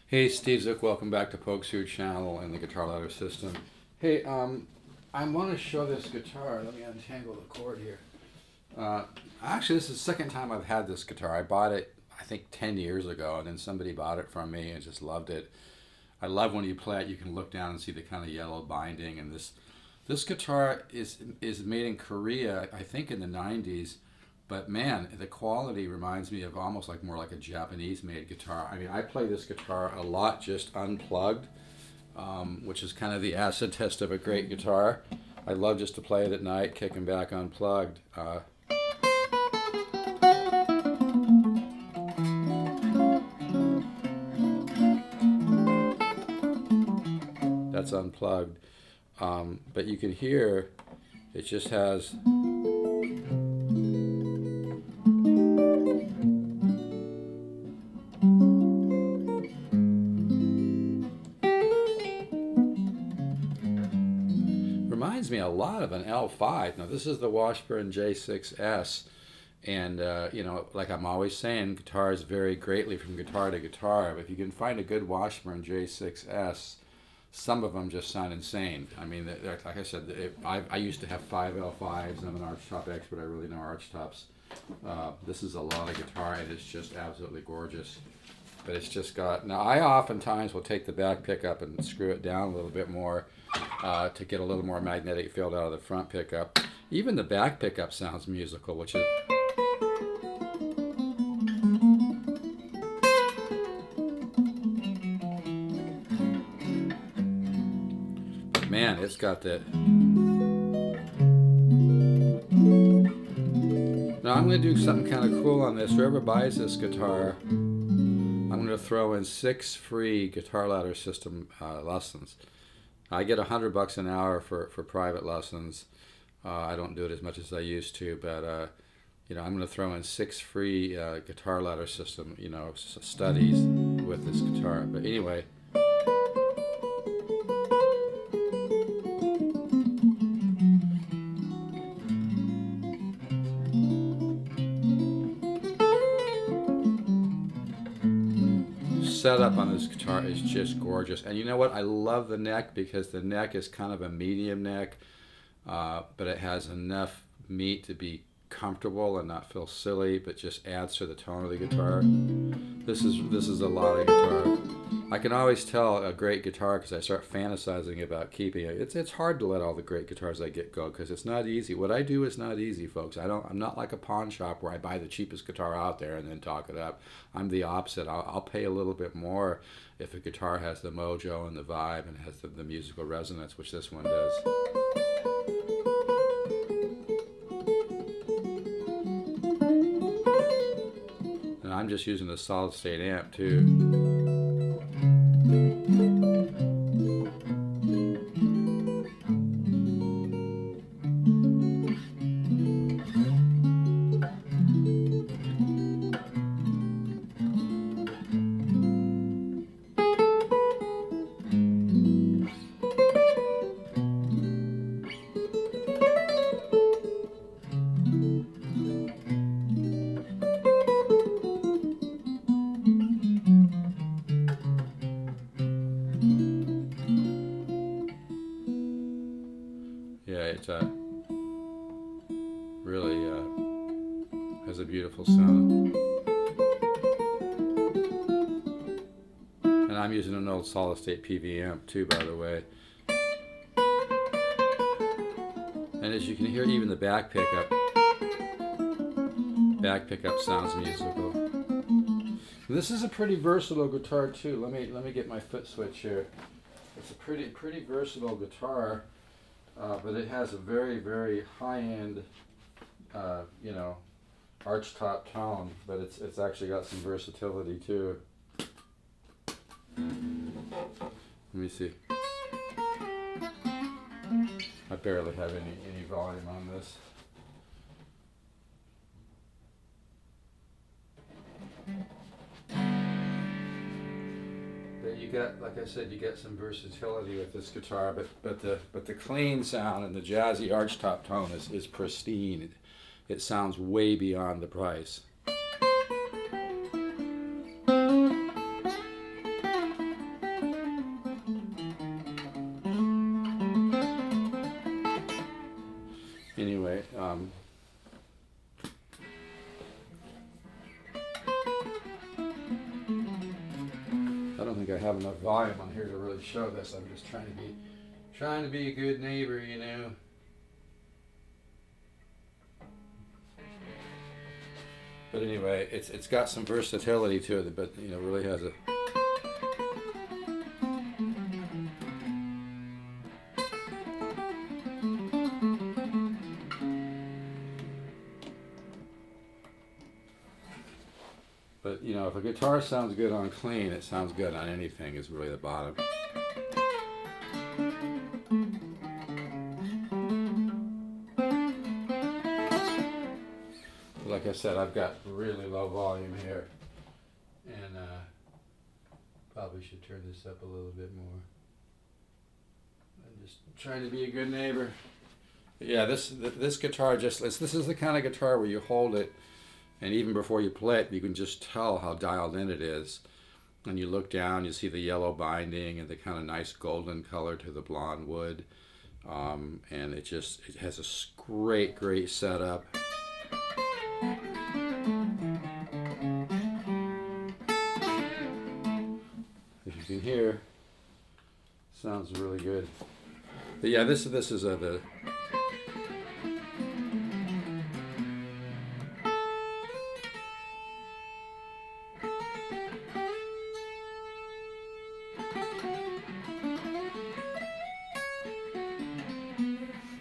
Hey, Steve Zook, welcome back to polkzoo channel and the guitar ladder system. Hey, I want to show this guitar. Let me untangle the cord here. Actually, this is the second time I've had this guitar. I bought it, I think, 10 years ago, and then somebody bought it from me and just loved it. I love when you play it, you can look down and see the kind of yellow binding. And this guitar is made in Korea, I think in the 90s. But man, the quality reminds me of almost like more like a Japanese-made guitar. I mean, I play this guitar a lot just unplugged, which is kind of the acid test of a great guitar. I love just to play it at night, kicking back unplugged. That's unplugged. But you can hear it just has... Reminds me a lot of an L5. Now this is the Washburn J6S, and like I'm always saying, guitars vary greatly from guitar to guitar. But if you can find a good Washburn J6S, some of them just sound insane. I mean, like I said, I used to have 5 L5s. I'm an Archtop expert. I really know Archtops. This is a lot of guitar, and it's just absolutely gorgeous. But it's just got... Now, I oftentimes will take the back pickup and screw it down a little bit more to get a little more magnetic field out of the front pickup. Even the back pickup sounds musical, which is... Man, it's got that... Now, I'm going to do something kind of cool on this. Whoever buys this guitar, I'm going to throw in 6 free guitar ladder system lessons. I get $100 an hour for private lessons. I don't do it as much as I used to, but I'm going to throw in 6 free guitar ladder system, studies with this guitar. But anyway. Setup on this guitar is just gorgeous, and you know what, I love the neck because the neck is kind of a medium neck, but it has enough meat to be comfortable and not feel silly, but just adds to the tone of the guitar. This is a lot of guitar. I can always tell a great guitar because I start fantasizing about keeping it. It's hard to let all the great guitars I get go because it's not easy. What I do is not easy, folks. I'm not like a pawn shop where I buy the cheapest guitar out there and then talk it up. I'm the opposite. I'll pay a little bit more if a guitar has the mojo and the vibe and has the musical resonance, which this one does. And I'm just using the solid state amp too. Yeah, it really has a beautiful sound. And I'm using an old solid state PV amp too, by the way. And as you can hear, even the back pickup sounds musical. And this is a pretty versatile guitar too. Let me get my foot switch here. It's a pretty versatile guitar. But it has a very, very high-end, archtop tone, but it's actually got some versatility too. Let me see. I barely have any volume on this. You got, like I said, you get some versatility with this guitar, but the clean sound and the jazzy archtop tone is pristine. It sounds way beyond the price. I don't think I have enough volume on here to really show this. I'm just trying to be a good neighbor, you know. But anyway, it's got some versatility to it, but you know, really has a. But you know, if a guitar sounds good on clean, it sounds good on anything. Is really the bottom. Like I said, I've got really low volume here, and probably should turn this up a little bit more. I'm just trying to be a good neighbor. But yeah, this guitar this is the kind of guitar where you hold it, and even before you play it, you can just tell how dialed in it is. And you look down, you see the yellow binding and the kind of nice golden color to the blonde wood, and it has a great setup. As you can hear, sounds really good. But yeah, this is the.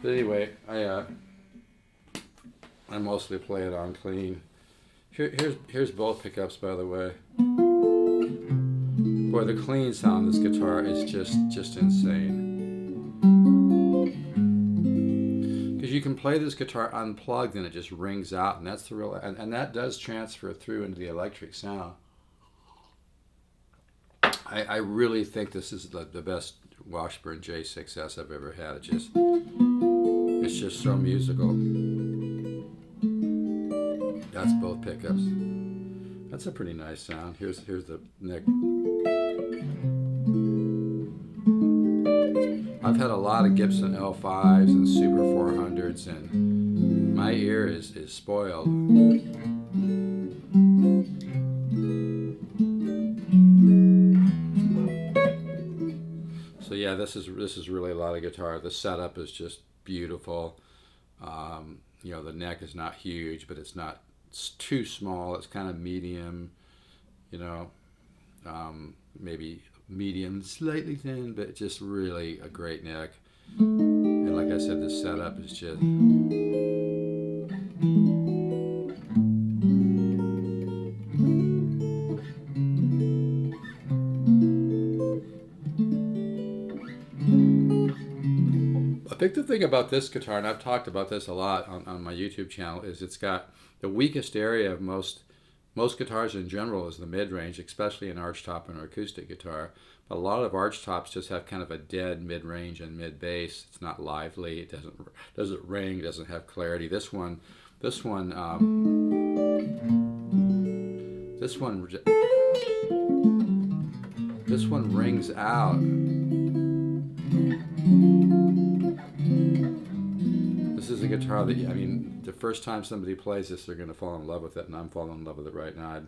But anyway, I mostly play it on clean. Here's both pickups, by the way. Boy, the clean sound of this guitar is just insane. Because you can play this guitar unplugged and it just rings out, and that's the real, and that does transfer through into the electric sound. I really think this is the best Washburn J6S I've ever had. It's just so musical. That's both pickups. That's a pretty nice sound. Here's the neck. I've had a lot of Gibson L5s and Super 400s, and my ear is spoiled. So yeah, this is really a lot of guitar. The setup is just beautiful. You know, the neck is not huge, but it's not too small. It's kind of medium, you know, maybe medium, slightly thin, but just really a great neck. And like I said, the setup is just. I think the thing about this guitar, and I've talked about this a lot on my YouTube channel, is it's got the weakest area of most guitars in general is the mid-range, especially an archtop and an acoustic guitar. But a lot of archtops just have kind of a dead mid-range and mid-bass. It's not lively. It doesn't ring. It doesn't have clarity. This one rings out. This is a guitar that, I mean, the first time somebody plays this, they're going to fall in love with it, and I'm falling in love with it right now.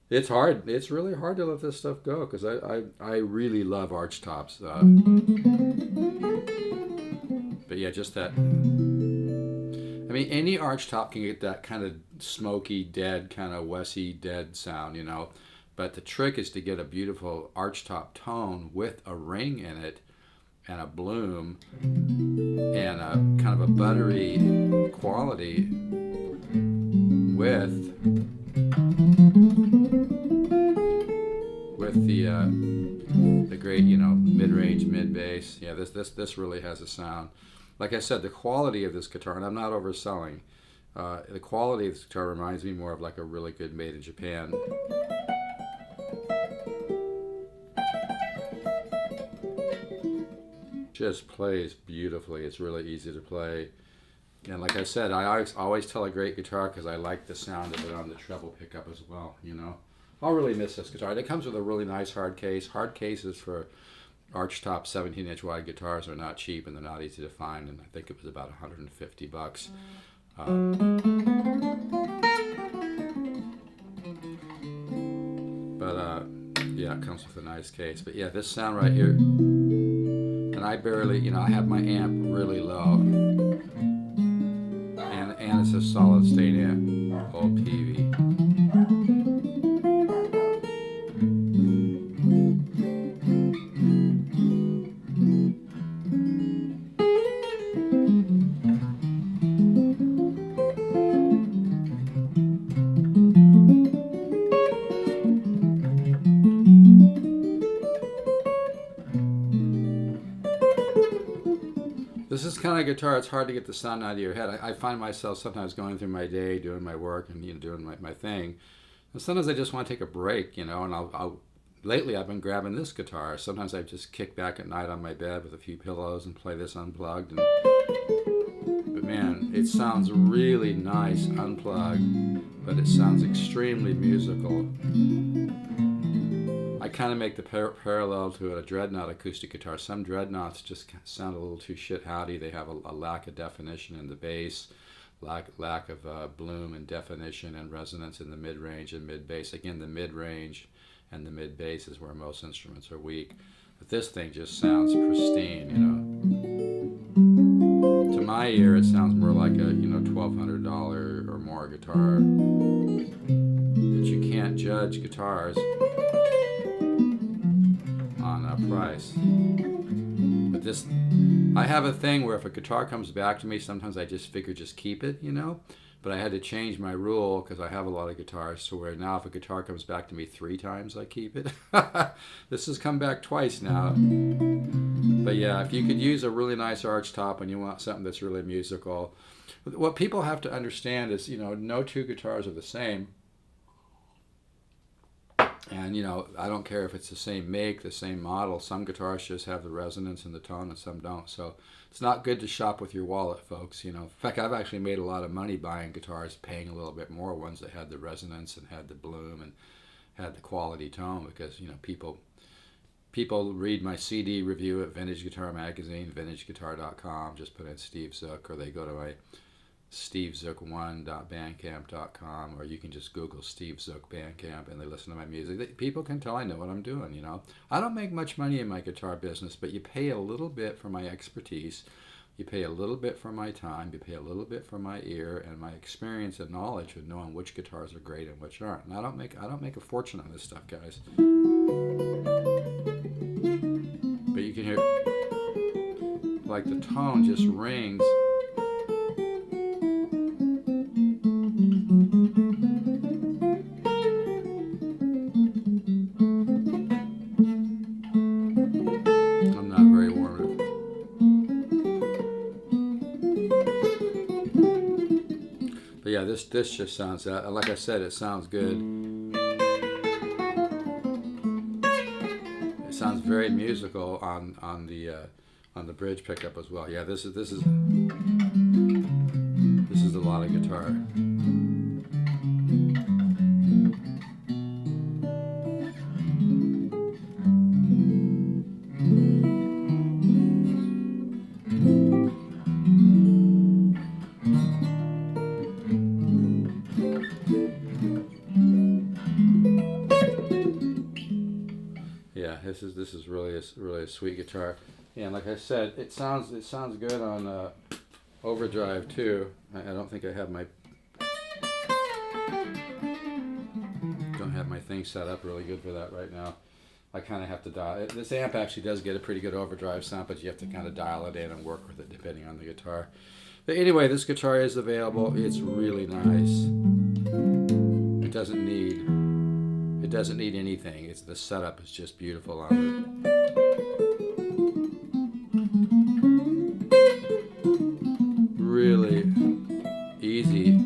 It's hard. It's really hard to let this stuff go, because I really love archtops. But yeah, just that. I mean, any archtop can get that kind of smoky, dead, kind of Wessy, dead sound, you know. But the trick is to get a beautiful archtop tone with a ring in it, and a bloom, and a kind of a buttery quality with the great, you know, mid-range, mid-bass. Yeah, this really has a sound. Like I said, the quality of this guitar, and I'm not overselling, the quality of this guitar reminds me more of like a really good made in Japan. Just plays beautifully. It's really easy to play. And like I said, I always tell a great guitar because I like the sound of it on the treble pickup as well, you know. I'll really miss this guitar. It comes with a really nice hard case. Hard cases for archtop 17-inch wide guitars are not cheap, and they're not easy to find, and I think it was about $150. Yeah, it comes with a nice case. But yeah, this sound right here, and I barely, I have my amp really low, and it's a solid state amp, old PV. This is kind of guitar, it's hard to get the sound out of your head. I find myself sometimes going through my day, doing my work and doing my thing. And sometimes I just want to take a break, and lately I've been grabbing this guitar. Sometimes I just kick back at night on my bed with a few pillows and play this unplugged. But man, it sounds really nice unplugged, but it sounds extremely musical. I kind of make the parallel to a dreadnought acoustic guitar. Some dreadnoughts just sound a little too shit-howdy. They have a lack of definition in the bass, lack of bloom and definition and resonance in the mid-range and mid-bass. Again, the mid-range and the mid-bass is where most instruments are weak. But this thing just sounds pristine, To my ear, it sounds more like a $1,200 or more guitar. But you can't judge guitars on price. But this, I have a thing where if a guitar comes back to me, sometimes I just figure just keep it, But I had to change my rule because I have a lot of guitars, so where now if a guitar comes back to me 3 times, I keep it. This has come back twice now. But yeah, if you could use a really nice archtop and you want something that's really musical, what people have to understand is, no 2 guitars are the same. And, I don't care if it's the same make, the same model. Some guitars just have the resonance and the tone and some don't. So it's not good to shop with your wallet, folks. In fact, I've actually made a lot of money buying guitars, paying a little bit more, ones that had the resonance and had the bloom and had the quality tone, because, people read my CD review at Vintage Guitar Magazine, vintageguitar.com. Just put in Steve Zook, or they go to my stevezook1.bandcamp.com, or you can just Google Steve Zook Bandcamp and they listen to my music. People can tell I know what I'm doing, I don't make much money in my guitar business, but you pay a little bit for my expertise, you pay a little bit for my time, you pay a little bit for my ear and my experience and knowledge with knowing which guitars are great and which aren't. And I don't make a fortune on this stuff, guys. But you can hear, like, the tone just rings. But yeah, this just sounds, like I said, it sounds good. It sounds very musical on the bridge pickup as well. Yeah, this is a lot of guitar. Yeah, this is really a sweet guitar. Yeah, and like I said, it sounds good on overdrive too. I don't think I have my thing set up really good for that right now. I kind of have to dial it. This amp actually does get a pretty good overdrive sound, but you have to kind of dial it in and work with it depending on the guitar. But anyway, this guitar is available. It's really nice. It doesn't need anything. The setup is just beautiful on it. Really easy.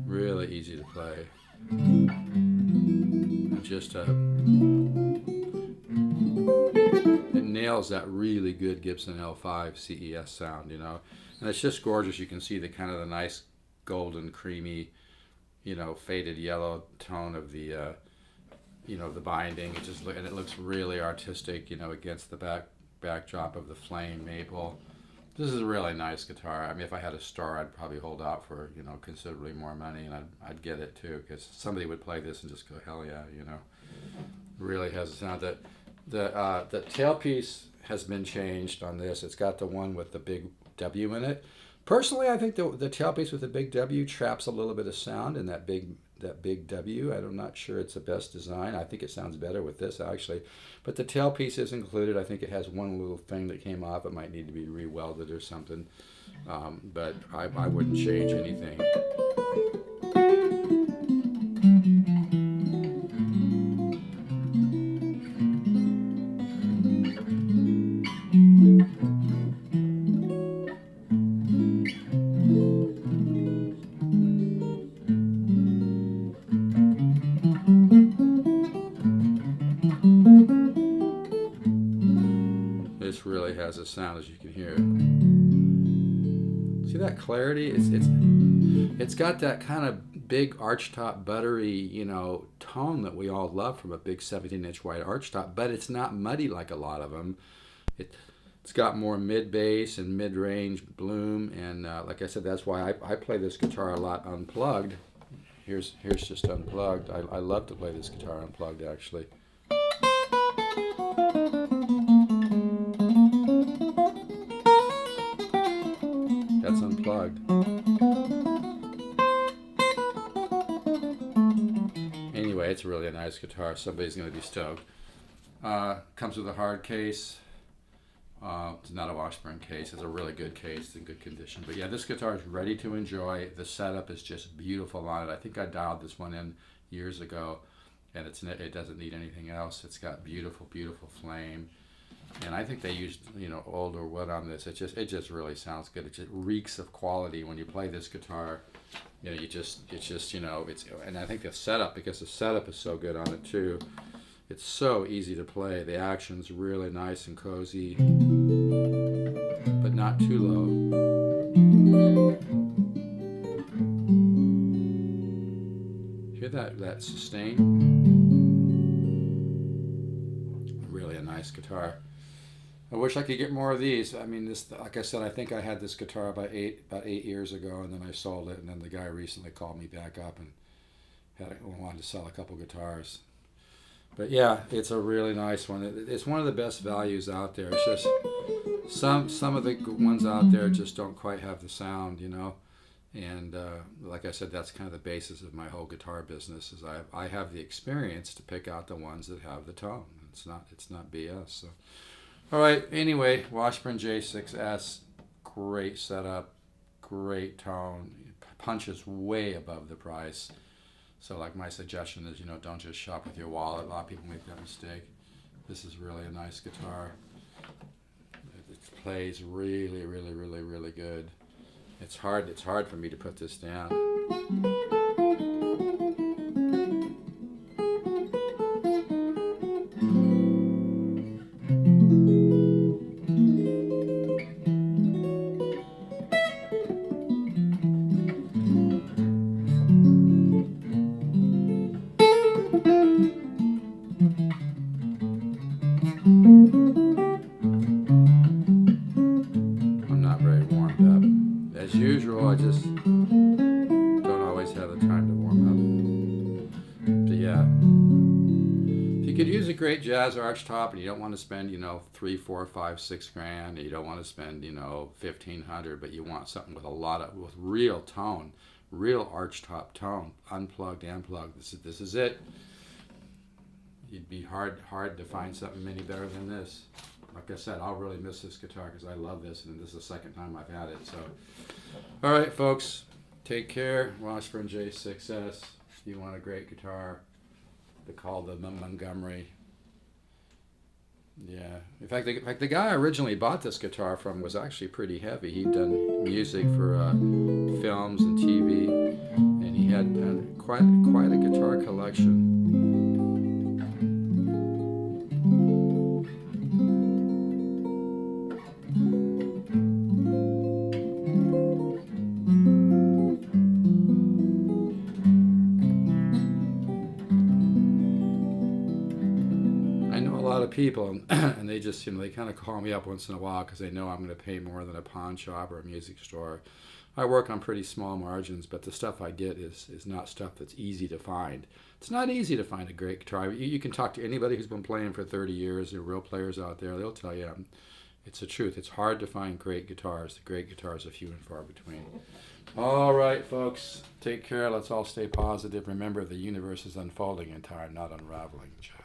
Really easy to play. And just it nails that really good Gibson L5 CES sound, And it's just gorgeous. You can see the kind of the nice golden, creamy, faded yellow tone of the, you know, the binding. And it looks really artistic, you know, against the backdrop of the flame maple. This is a really nice guitar. I mean, if I had a store, I'd probably hold out for, you know, considerably more money, and I'd get it too, because somebody would play this and just go, hell yeah, you know. Really has a sound. The tailpiece has been changed on this. It's got the one with the big W in it. Personally, I think the tailpiece with the big W traps a little bit of sound in that big W. I'm not sure it's the best design. I think it sounds better with this, actually. But the tailpiece is included. I think it has one little thing that came off. It might need to be re-welded or something. But I wouldn't change anything. This really has a sound, as you can hear. See that clarity? It's got that kind of big archtop buttery, you know, tone that we all love from a big 17-inch wide archtop, but it's not muddy like a lot of them. It's got more mid-bass and mid-range bloom, and like I said, that's why I play this guitar a lot unplugged. Here's just unplugged. I love to play this guitar unplugged, actually. That's unplugged. Anyway, it's really a nice guitar. Somebody's going to be stoked. Comes with a hard case. It's not a Washburn case. It's a really good case. It's in good condition. But yeah, this guitar is ready to enjoy. The setup is just beautiful on it. I think I dialed this one in years ago, and it doesn't need anything else. It's got beautiful, beautiful flame. And I think they used, you know, older wood on this. It just really sounds good. It just reeks of quality when you play this guitar. You know, and I think the setup, because the setup is so good on it too. It's so easy to play. The action's really nice and cozy, but not too low. Hear that sustain? Really a nice guitar. I wish I could get more of these. I mean, this, like I said, I think I had this guitar about eight years ago, and then I sold it, and then the guy recently called me back up and wanted to sell a couple guitars. But yeah, it's a really nice one. It's one of the best values out there. It's just some of the ones out there just don't quite have the sound, you know. And like I said, that's kind of the basis of my whole guitar business. Is I have the experience to pick out the ones that have the tone. It's not BS. So. All right, anyway, Washburn J6S, great setup, great tone, punches way above the price. So like my suggestion is, you know, don't just shop with your wallet. A lot of people make that mistake. This is really a nice guitar. It plays really, really, really, really good. It's hard for me to put this down. As usual, I just don't always have the time to warm up. But yeah, if you could use a great jazz archtop and you don't want to spend, you know, $3, $4, $5, $6 grand, and you don't want to spend, you know, $1,500, but you want something with with real tone, real archtop tone, unplugged and plugged. This is it. You'd be hard to find something any better than this. Like I said, I'll really miss this guitar because I love this, and this is the second time I've had it. So, all right, folks, take care. Washburn J6S. If you want a great guitar, they call the Montgomery. Yeah. In fact, the guy I originally bought this guitar from was actually pretty heavy. He'd done music for films and TV, and he had quite a guitar collection. lot of people, and, and they just, they kind of call me up once in a while because they know I'm going to pay more than a pawn shop or a music store. I work on pretty small margins, but the stuff I get is not stuff that's easy to find. It's not easy to find a great guitar. You can talk to anybody who's been playing for 30 years. There are real players out there. They'll tell you it's the truth. It's hard to find great guitars. The great guitars are few and far between. All right, folks. Take care. Let's all stay positive. Remember, the universe is unfolding in time, not unraveling. Ciao.